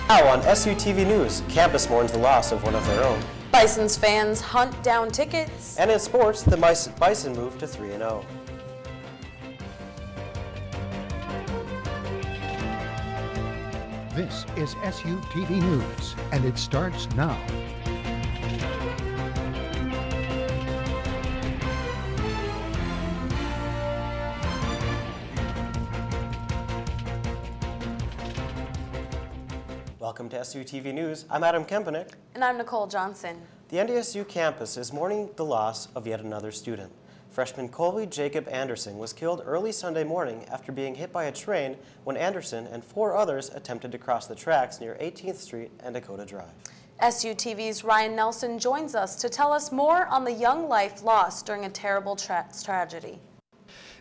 Now on SUTV News, campus mourns the loss of one of their own. Bison's fans hunt down tickets. And in sports, the Bison moved to 3-0. This is SUTV News, and it starts now. Welcome to SUTV News. I'm Adam Kempenik. And I'm Nicole Johnson. The NDSU campus is mourning the loss of yet another student. Freshman Colby Jacob Anderson was killed early Sunday morning after being hit by a train when Anderson and 4 others attempted to cross the tracks near 18th Street and Dakota Drive. SUTV's Ryan Nelson joins us to tell us more on the young life lost during a terrible tragedy.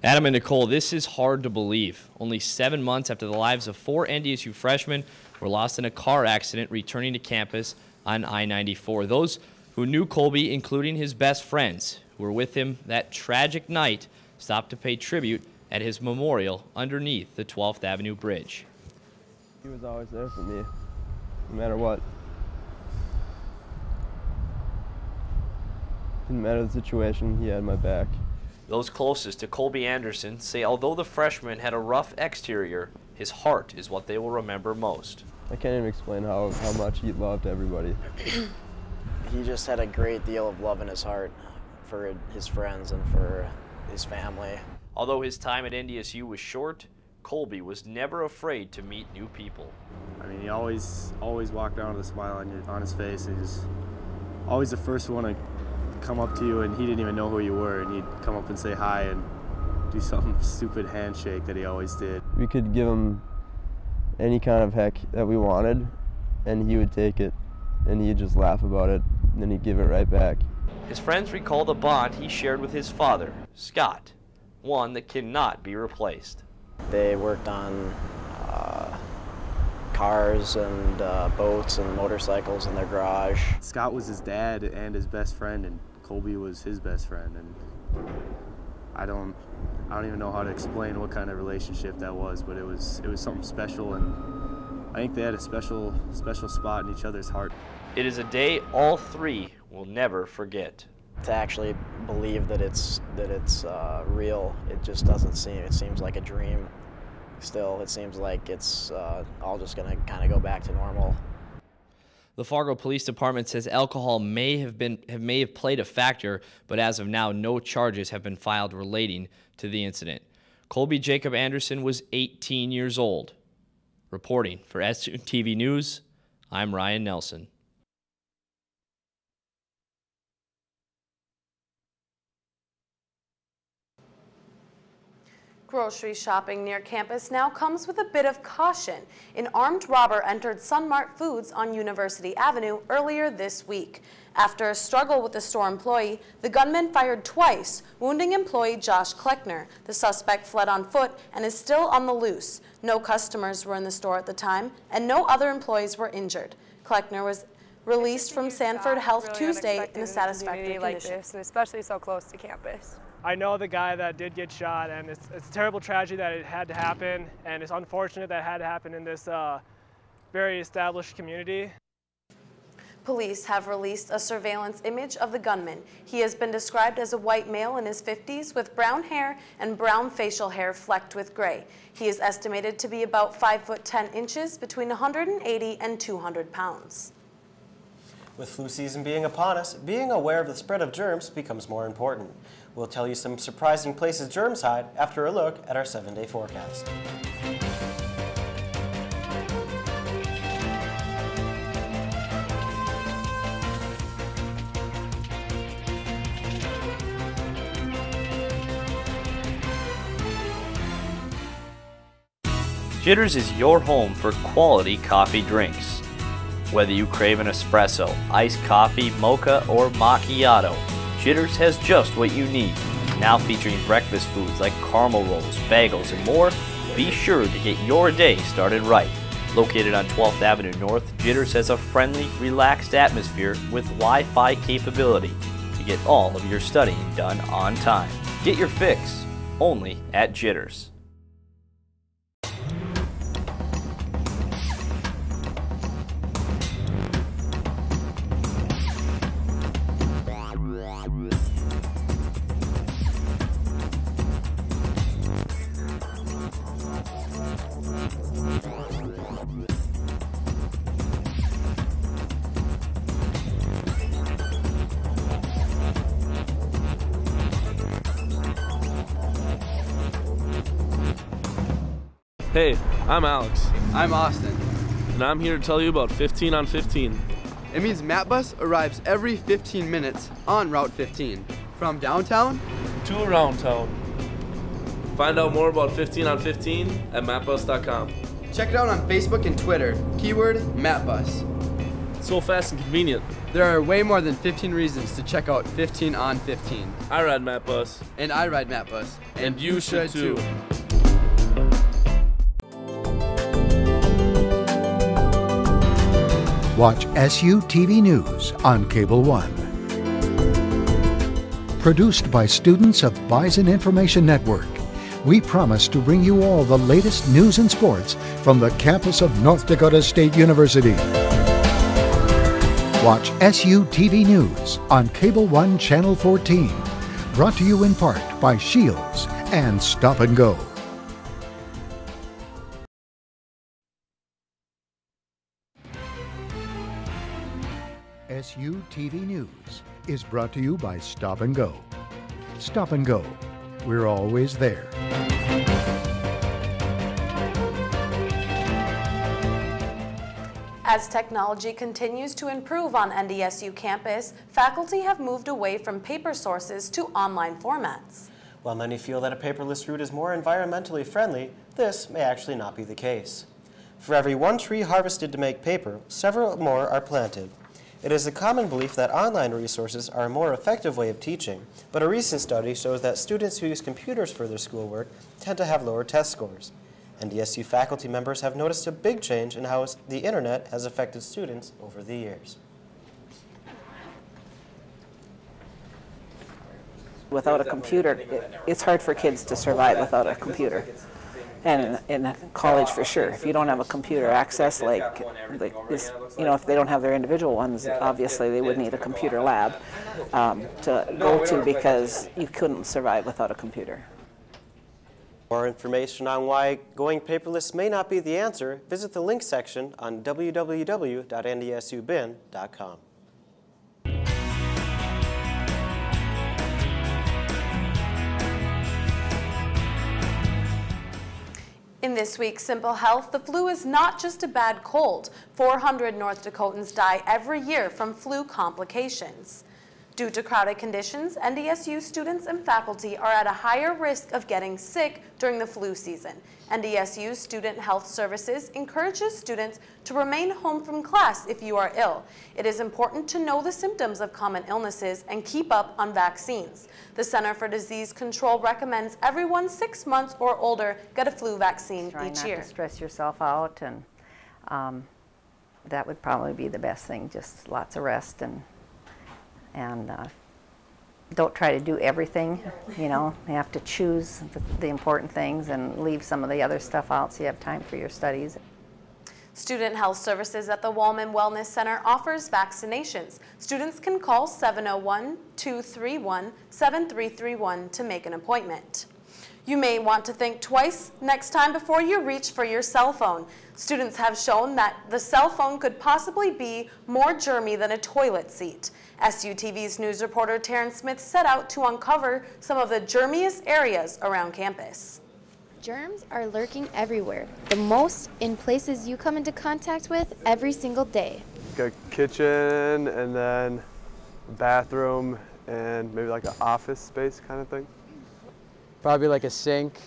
Adam and Nicole, this is hard to believe. Only 7 months after the lives of 4 NDSU freshmen were lost in a car accident returning to campus on I-94. Those who knew Colby, including his best friends who were with him that tragic night, stopped to pay tribute at his memorial underneath the 12th Avenue Bridge. He was always there for me, no matter what. Didn't matter the situation, he had my back. Those closest to Colby Anderson say although the freshman had a rough exterior, his heart is what they will remember most. I can't even explain how much he loved everybody. He just had a great deal of love in his heart for his friends and for his family. Although his time at NDSU was short, Colby was never afraid to meet new people. I mean, he always walked around with a smile on his face. He was always the first one to come up to you, and he didn't even know who you were, and he'd come up and say hi and do some stupid handshake that he always did. We could give him any kind of heck that we wanted, and he would take it, and he'd just laugh about it, and then he'd give it right back. His friends recall the bond he shared with his father, Scott, one that cannot be replaced. They worked on cars and boats and motorcycles in their garage. Scott was his dad and his best friend, and Colby was his best friend. And I don't even know how to explain what kind of relationship that was, but it was something special, and I think they had a special spot in each other's heart. It is a day all 3 will never forget. To actually believe that it's real, it just doesn't seem. It seems like a dream. Still, it seems like it's all just going to kind of go back to normal. The Fargo Police Department says alcohol may have played a factor, but as of now, no charges have been filed relating to the incident. Colby Jacob Anderson was 18 years old. Reporting for SUTV News, I'm Ryan Nelson. Grocery shopping near campus now comes with a bit of caution. An armed robber entered Sunmart Foods on University Avenue earlier this week. After a struggle with the store employee, the gunman fired twice, wounding employee Josh Kleckner. The suspect fled on foot and is still on the loose. No customers were in the store at the time, and no other employees were injured. Kleckner was released from Sanford Health Tuesday in a satisfactory condition. Like this, and especially so close to campus. I know the guy that did get shot, and it's a terrible tragedy that it had to happen, and it's unfortunate that it had to happen in this very established community. Police have released a surveillance image of the gunman. He has been described as a white male in his 50s with brown hair and brown facial hair flecked with gray. He is estimated to be about 5 foot 10 inches, between 180 and 200 pounds. With flu season being upon us, being aware of the spread of germs becomes more important. We'll tell you some surprising places germs hide after a look at our 7-day forecast. Jitters is your home for quality coffee drinks. Whether you crave an espresso, iced coffee, mocha, or macchiato, Jitters has just what you need. Now featuring breakfast foods like caramel rolls, bagels, and more, be sure to get your day started right. Located on 12th Avenue North, Jitters has a friendly, relaxed atmosphere with Wi-Fi capability to get all of your studying done on time. Get your fix only at Jitters. Hey, I'm Alex. I'm Austin. And I'm here to tell you about 15 on 15. It means MapBus arrives every 15 minutes on Route 15, from downtown to around town. Find out more about 15 on 15 at mapbus.com. Check it out on Facebook and Twitter, keyword MapBus. It's so fast and convenient. There are way more than 15 reasons to check out 15 on 15. I ride MapBus. And I ride MapBus. And you should too. Watch SU TV News on Cable One. Produced by students of Bison Information Network, we promise to bring you all the latest news and sports from the campus of North Dakota State University. Watch SU TV News on Cable One Channel 14. Brought to you in part by Shields and Stop and Go. SU TV News is brought to you by Stop and Go. Stop and Go. We're always there. As technology continues to improve on NDSU campus, faculty have moved away from paper sources to online formats. While many feel that a paperless route is more environmentally friendly, this may actually not be the case. For every one tree harvested to make paper, several more are planted. It is a common belief that online resources are a more effective way of teaching, but a recent study shows that students who use computers for their schoolwork tend to have lower test scores. NDSU faculty members have noticed a big change in how the internet has affected students over the years. Without a computer, it's hard for kids to survive without a computer. And in college, for sure, if you don't have a computer access like this, you know, if they don't have their individual ones, obviously they would need a computer lab to go to, because you couldn't survive without a computer. For more information on why going paperless may not be the answer, visit the link section on www.ndsubin.com. In this week's Simple Health, the flu is not just a bad cold. 400 North Dakotans die every year from flu complications. Due to crowded conditions, NDSU students and faculty are at a higher risk of getting sick during the flu season. NDSU Student Health Services encourages students to remain home from class if you are ill. It is important to know the symptoms of common illnesses and keep up on vaccines. The Center for Disease Control recommends everyone 6 months or older get a flu vaccine Try each not year. to stress yourself out, and that would probably be the best thing. Just lots of rest, and don't try to do everything. You know, you have to choose the important things and leave some of the other stuff out so you have time for your studies. Student Health Services at the Wallman Wellness Center offers vaccinations. Students can call 701-231-7331 to make an appointment. You may want to think twice next time before you reach for your cell phone. Students have shown that the cell phone could possibly be more germy than a toilet seat. SUTV's news reporter Terrence Smith set out to uncover some of the germiest areas around campus. Germs are lurking everywhere, the most in places you come into contact with every single day. Like a kitchen, and then a bathroom, and maybe like an office space kind of thing. Probably like a sink,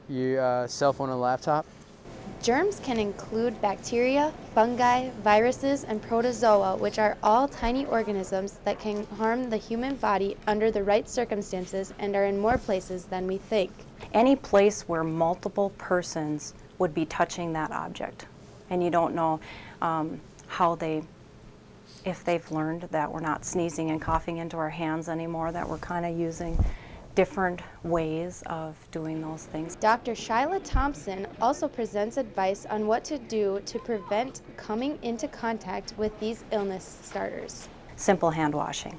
your cell phone and laptop. Germs can include bacteria, fungi, viruses, and protozoa, which are all tiny organisms that can harm the human body under the right circumstances and are in more places than we think. Any place where multiple persons would be touching that object, and you don't know if they've learned that we're not sneezing and coughing into our hands anymore, that we're kind of using different ways of doing those things. Dr. Shyla Thompson also presents advice on what to do to prevent coming into contact with these illness starters. Simple hand washing.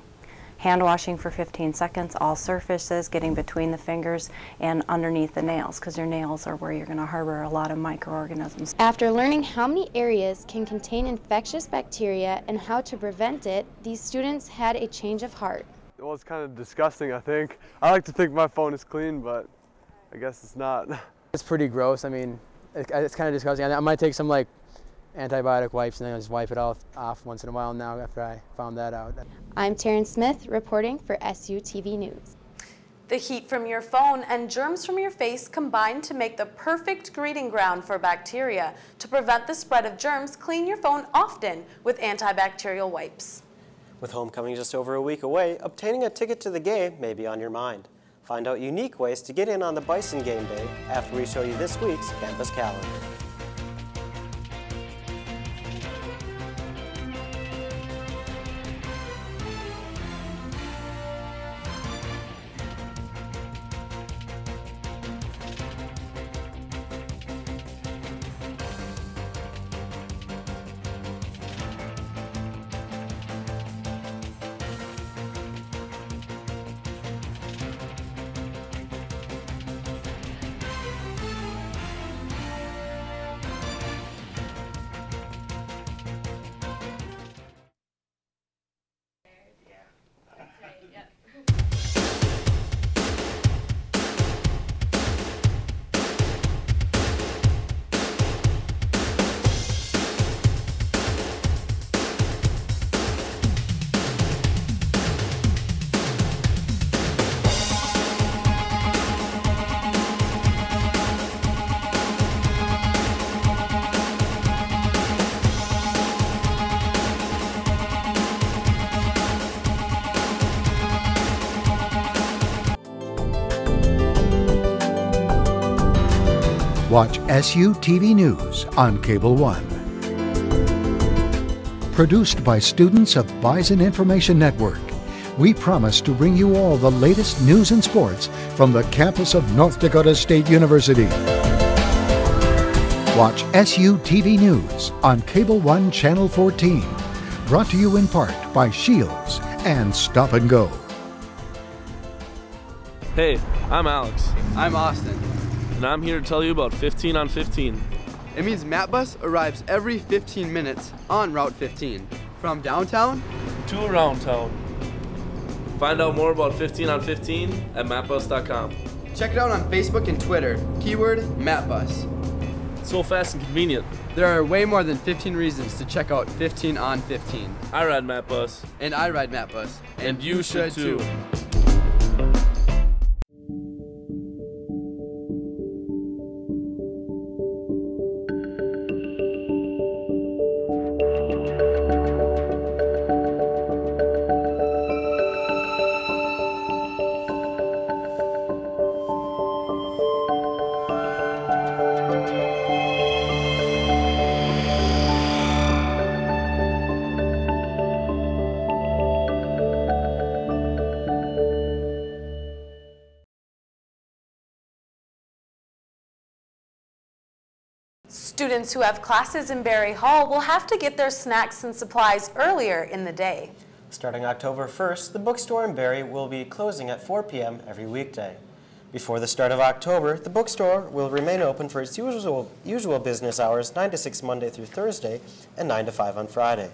Hand washing for 15 seconds, all surfaces, getting between the fingers and underneath the nails, because your nails are where you're going to harbor a lot of microorganisms. After learning how many areas can contain infectious bacteria and how to prevent it, these students had a change of heart. Well, it's kind of disgusting, I think. I like to think my phone is clean, but I guess it's not. It's pretty gross. I mean, it's kind of disgusting. I might take some like antibiotic wipes and then just wipe it off once in a while now after I found that out. I'm Taryn Smith reporting for SUTV News. The heat from your phone and germs from your face combine to make the perfect breeding ground for bacteria. To prevent the spread of germs, clean your phone often with antibacterial wipes. With homecoming just over a week away, obtaining a ticket to the game may be on your mind. Find out unique ways to get in on the Bison game day after we show you this week's campus calendar. Watch SUTV News on Cable 1. Produced by students of Bison Information Network, we promise to bring you all the latest news and sports from the campus of North Dakota State University. Watch SUTV News on Cable 1 Channel 14. Brought to you in part by Shields and Stop and Go. Hey, I'm Alex. I'm Austin. And I'm here to tell you about 15 on 15. It means MapBus arrives every 15 minutes on Route 15, from downtown to around town. Find out more about 15 on 15 at mapbus.com. Check it out on Facebook and Twitter, keyword MapBus. It's so fast and convenient. There are way more than 15 reasons to check out 15 on 15. I ride MapBus. And I ride MapBus. And you should too. Students who have classes in Berry Hall will have to get their snacks and supplies earlier in the day. Starting October 1st, the bookstore in Berry will be closing at 4 p.m. every weekday. Before the start of October, the bookstore will remain open for its usual business hours, 9 to 6 Monday through Thursday and 9 to 5 on Friday.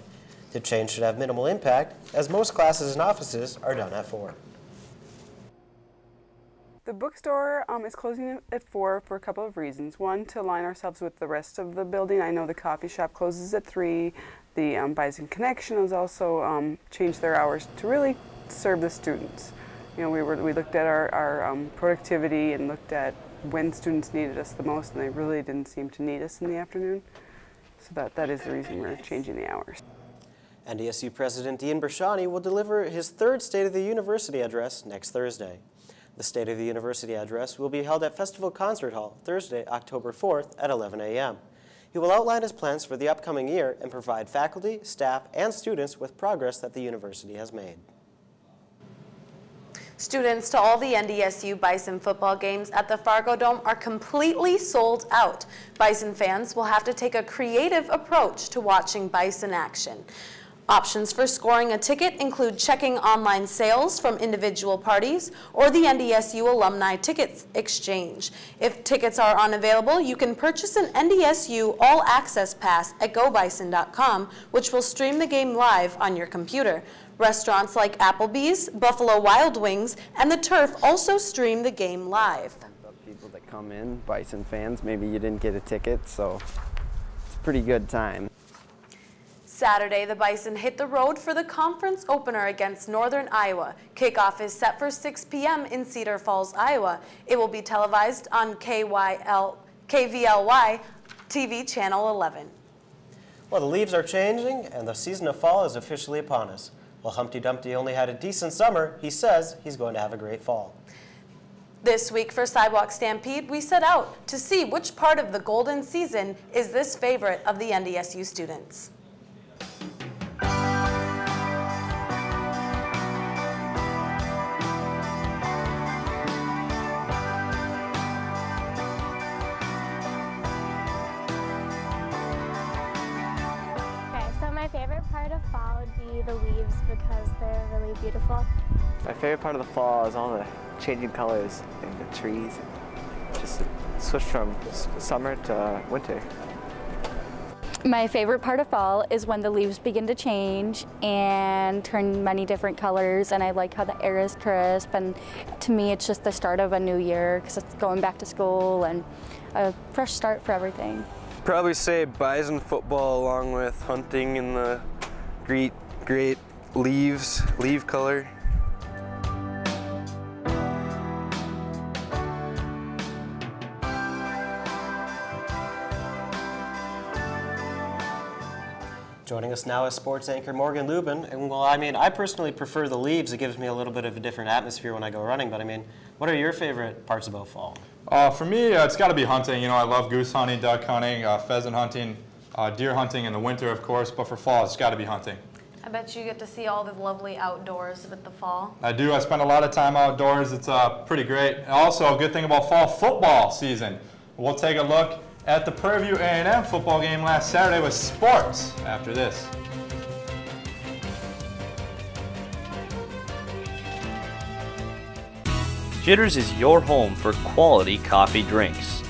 The change should have minimal impact, as most classes and offices are done at 4. The bookstore is closing at 4 for a couple of reasons. One, to align ourselves with the rest of the building. I know the coffee shop closes at 3. The Bison Connection has also changed their hours to really serve the students. You know, we looked at our productivity and looked at when students needed us the most, and they really didn't seem to need us in the afternoon. So that is the reason we're changing the hours. NDSU President Dean Bershani will deliver his third State of the University address next Thursday. The State of the University address will be held at Festival Concert Hall Thursday, October 4th at 11 a.m. He will outline his plans for the upcoming year and provide faculty, staff, and students with progress that the university has made. Students to all the NDSU Bison football games at the Fargo Dome are completely sold out. Bison fans will have to take a creative approach to watching Bison action. Options for scoring a ticket include checking online sales from individual parties or the NDSU Alumni Ticket Exchange. If tickets are unavailable, you can purchase an NDSU All Access Pass at gobison.com, which will stream the game live on your computer. Restaurants like Applebee's, Buffalo Wild Wings, and the Turf also stream the game live. come in, Bison fans. Maybe you didn't get a ticket, so it's a pretty good time. Saturday, the Bison hit the road for the conference opener against Northern Iowa. Kickoff is set for 6 p.m. in Cedar Falls, Iowa. It will be televised on KVLY TV Channel 11. Well, the leaves are changing and the season of fall is officially upon us. While Humpty Dumpty only had a decent summer, he says he's going to have a great fall. This week for Sidewalk Stampede, we set out to see which part of the golden season is this favorite of the NDSU students. My favorite part of fall would be the leaves because they're really beautiful. My favorite part of the fall is all the changing colors in the trees. Just switch from summer to winter. My favorite part of fall is when the leaves begin to change and turn many different colors, and I like how the air is crisp, and to me it's just the start of a new year because it's going back to school and a fresh start for everything. Probably say Bison football along with hunting in the great leaf color. Joining us now is sports anchor Morgan Lubin. And well, I mean, I personally prefer the leaves. It gives me a little bit of a different atmosphere when I go running. But I mean, what are your favorite parts about fall? For me, it's got to be hunting. You know, I love goose hunting, duck hunting, pheasant hunting, deer hunting in the winter, of course. But for fall, it's got to be hunting. I bet you get to see all the lovely outdoors with the fall. I do. I spend a lot of time outdoors. It's pretty great. And also, a good thing about fall football season. We'll take a look at the Prairie View A&M football game last Saturday with sports after this. Jitters is your home for quality coffee drinks.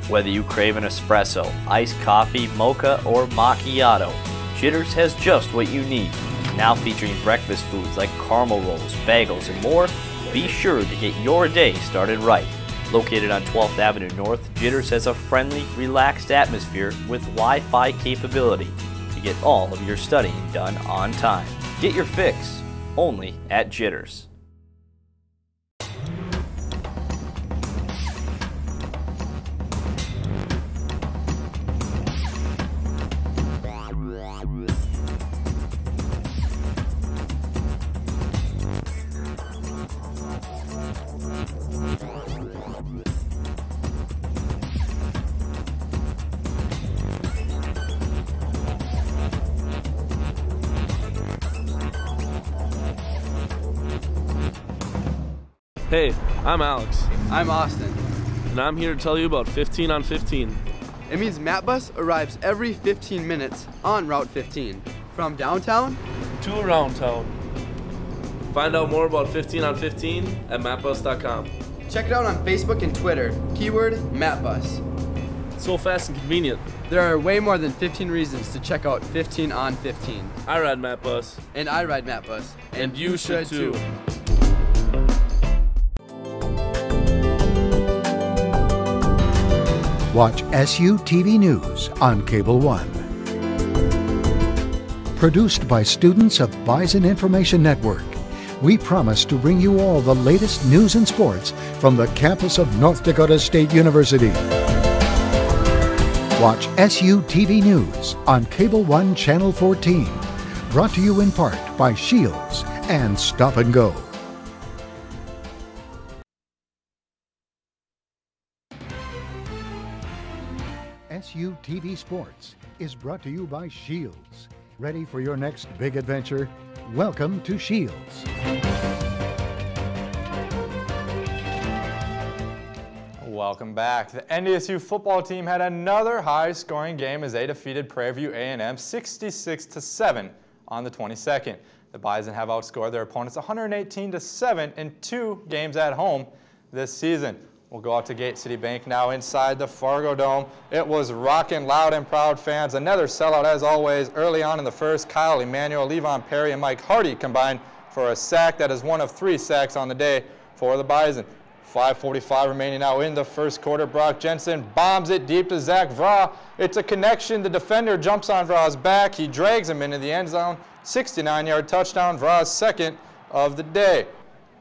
Whether you crave an espresso, iced coffee, mocha, or macchiato, Jitters has just what you need. Now featuring breakfast foods like caramel rolls, bagels, and more, be sure to get your day started right. Located on 12th Avenue North, Jitters has a friendly, relaxed atmosphere with Wi-Fi capability to get all of your studying done on time. Get your fix only at Jitters. Hey, I'm Alex. I'm Austin. And I'm here to tell you about 15 on 15. It means MapBus arrives every 15 minutes on Route 15, from downtown to around town. Find out more about 15 on 15 at mapbus.com. Check it out on Facebook and Twitter, keyword MapBus. It's so fast and convenient. There are way more than 15 reasons to check out 15 on 15. I ride MapBus. And I ride MapBus. And you should too. Watch SU TV News on Cable 1. Produced by students of Bison Information Network, we promise to bring you all the latest news and sports from the campus of North Dakota State University. Watch SU TV News on Cable 1 Channel 14. Brought to you in part by Shields and Stop and Go. SU TV Sports is brought to you by Shields. Ready for your next big adventure? Welcome to Shields. Welcome back. The NDSU football team had another high-scoring game as they defeated Prairie View A&M 66-7 on the 22nd. The Bison have outscored their opponents 118-7 in 2 games at home this season. We'll go out to Gate City Bank now inside the Fargo Dome. It was rocking loud and proud, fans. Another sellout as always. Early on in the first, Kyle Emanuel, Levon Perry, and Mike Hardy combined for a sack. That is one of 3 sacks on the day for the Bison. 5:45 remaining now in the first quarter. Brock Jensen bombs it deep to Zach Vra. It's a connection. The defender jumps on Vra's back. He drags him into the end zone. 69-yard touchdown, Vra's second of the day.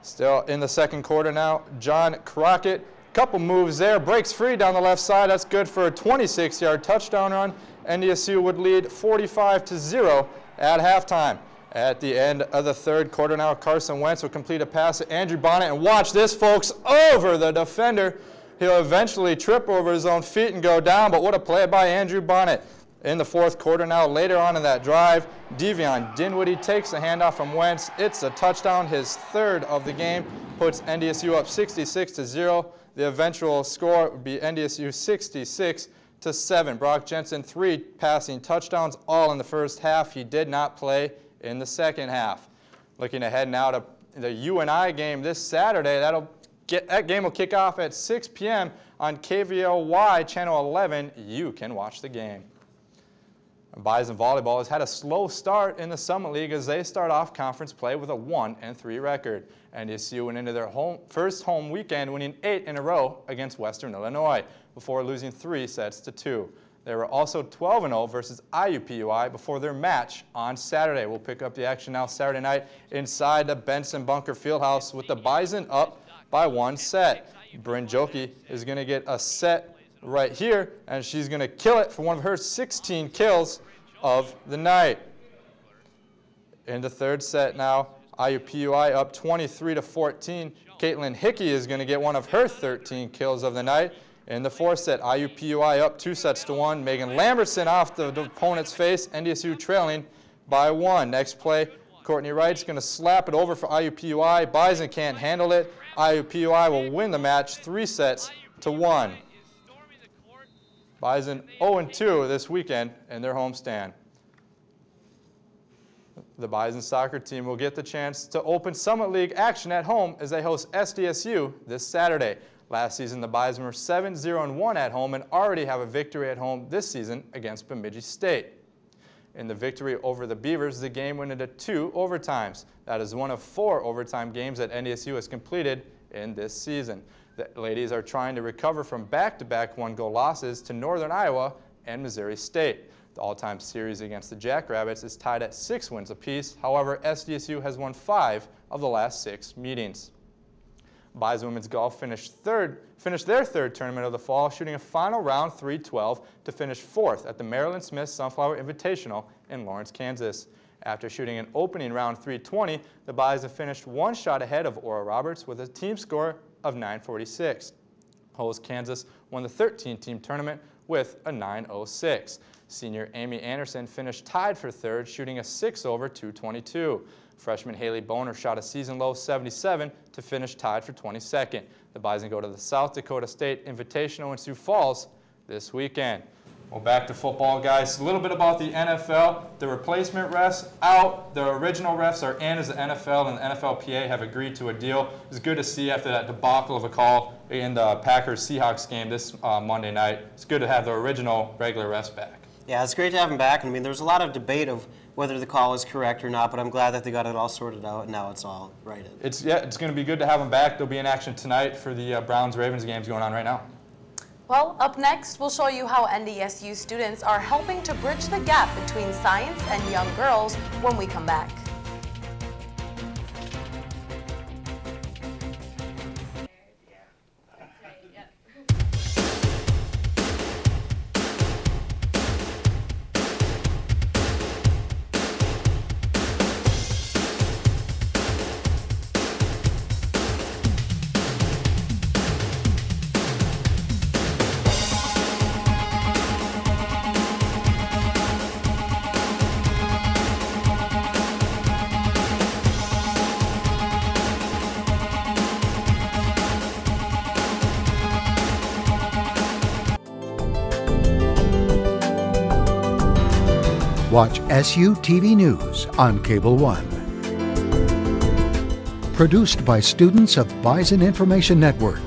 Still in the second quarter now, John Crockett, couple moves there, breaks free down the left side. That's good for a 26-yard touchdown run. NDSU would lead 45-0 at halftime. At the end of the third quarter now, Carson Wentz will complete a pass to Andrew Bonnet, and watch this, folks, over the defender. He'll eventually trip over his own feet and go down, but what a play by Andrew Bonnet. In the fourth quarter now, later on in that drive, Devion Dinwiddie takes the handoff from Wentz. It's a touchdown, his third of the game, puts NDSU up 66-0. The eventual score would be NDSU 66-7. Brock Jensen, 3 passing touchdowns, all in the first half. He did not play in the second half. Looking ahead now to the UNI game this Saturday, that game will kick off at 6 p.m. on KVLY Channel 11. You can watch the game. Bison Volleyball has had a slow start in the Summit League as they start off conference play with a 1-3 record. NDSU went into their first home weekend winning 8 in a row against Western Illinois before losing 3-2. They were also 12-0 versus IUPUI before their match on Saturday. We'll pick up the action now Saturday night inside the Benson Bunker Fieldhouse with the Bison up by 1 set. Bryn Joki is going to get a set right here, and she's going to kill it for one of her 16 kills of the night. In the third set now, IUPUI up 23-14. Caitlin Hickey is going to get one of her 13 kills of the night. In the fourth set, IUPUI up 2-1. Megan Lambertson off the opponent's face. NDSU trailing by 1. Next play, Courtney Wright's going to slap it over for IUPUI. Bison can't handle it. IUPUI will win the match 3-1. Bison 0-2 this weekend in their homestand. The Bison soccer team will get the chance to open Summit League action at home as they host SDSU this Saturday. Last season, the Bison were 7-0-1 at home and already have a victory at home this season against Bemidji State. In the victory over the Beavers, the game went into 2 overtimes. That is one of 4 overtime games that NDSU has completed in this season. The ladies are trying to recover from back-to-back 1-goal losses to Northern Iowa and Missouri State. The all-time series against the Jackrabbits is tied at 6 wins apiece. However, SDSU has won 5 of the last 6 meetings. Bison Women's Golf finished their third tournament of the fall, shooting a final round 3-12 to finish 4th at the Maryland Smith Sunflower Invitational in Lawrence, Kansas. After shooting an opening round 320, the Bison finished 1 shot ahead of Ora Roberts with a team score of 946. Host Kansas won the 13-team tournament with a 906. Senior Amy Anderson finished tied for 3rd, shooting a 6 over 222. Freshman Haley Boner shot a season-low 77 to finish tied for 22nd. The Bison go to the South Dakota State Invitational in Sioux Falls this weekend. Well, back to football, guys. A little bit about the NFL. The replacement refs out. The original refs are in as the NFL and the NFLPA have agreed to a deal. It's good to see after that debacle of a call in the Packers-Seahawks game this Monday night. It's good to have the original regular refs back. Yeah, it's great to have them back. I mean, there's a lot of debate of whether the call is correct or not, but I'm glad that they got it all sorted out and now it's all righted. It's going to be good to have them back. They'll be in action tonight for the Browns-Ravens games going on right now. Well, up next, we'll show you how NDSU students are helping to bridge the gap between science and young girls when we come back. Watch SU TV News on Cable One. Produced by students of Bison Information Network,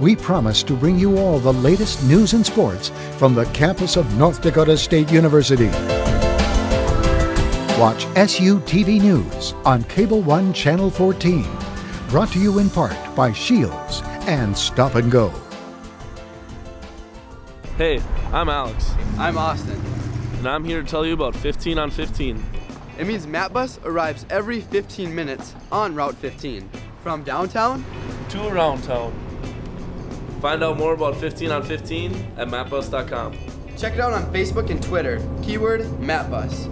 we promise to bring you all the latest news and sports from the campus of North Dakota State University. Watch SU TV News on Cable One Channel 14. Brought to you in part by Shields and stop and go. Hey, I'm Alex. I'm Austin. And I'm here to tell you about 15 on 15. It means Map Bus arrives every 15 minutes on Route 15. From downtown to around town. Find out more about 15 on 15 at mapbus.com. Check it out on Facebook and Twitter. Keyword MapBus.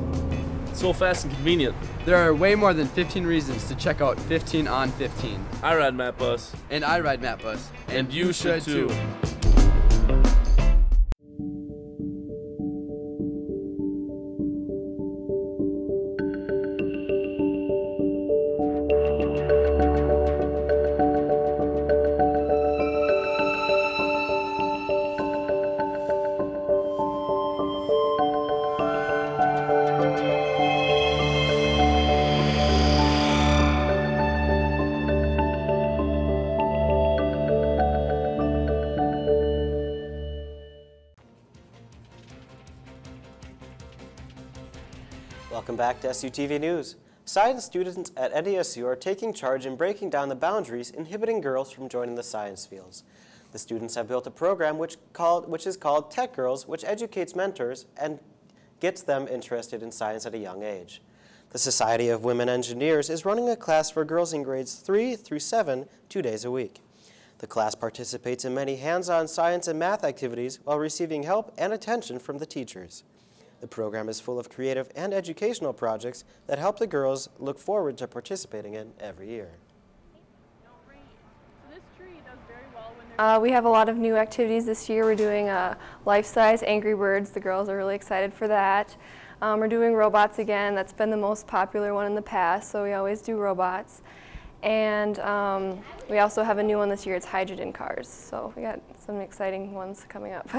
It's so fast and convenient. There are way more than 15 reasons to check out 15 on 15. I ride MapBus. And I ride MapBus. And you should too. Welcome back to SUTV News. Science students at NDSU are taking charge in breaking down the boundaries inhibiting girls from joining the science fields. The students have built a program which is called Tech Girls, which educates mentors and gets them interested in science at a young age. The Society of Women Engineers is running a class for girls in grades 3 through 7, 2 days a week. The class participates in many hands-on science and math activities while receiving help and attention from the teachers. The program is full of creative and educational projects that help the girls look forward to participating in every year. We have a lot of new activities this year. We're doing life-size Angry Birds. The girls are really excited for that. We're doing robots again. That's been the most popular one in the past, so we always do robots. And we also have a new one this year. It's hydrogen cars. So we got some exciting ones coming up.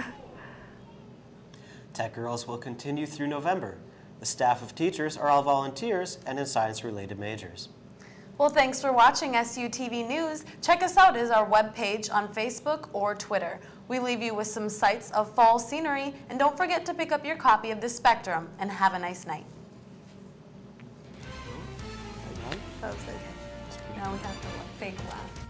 Tech Girls will continue through November. The staff of teachers are all volunteers and in science-related majors. Well, thanks for watching SUTV News. Check us out as our webpage on Facebook or Twitter. We leave you with some sights of fall scenery, and don't forget to pick up your copy of The Spectrum, and have a nice night. That was okay. Now we have to fake laugh.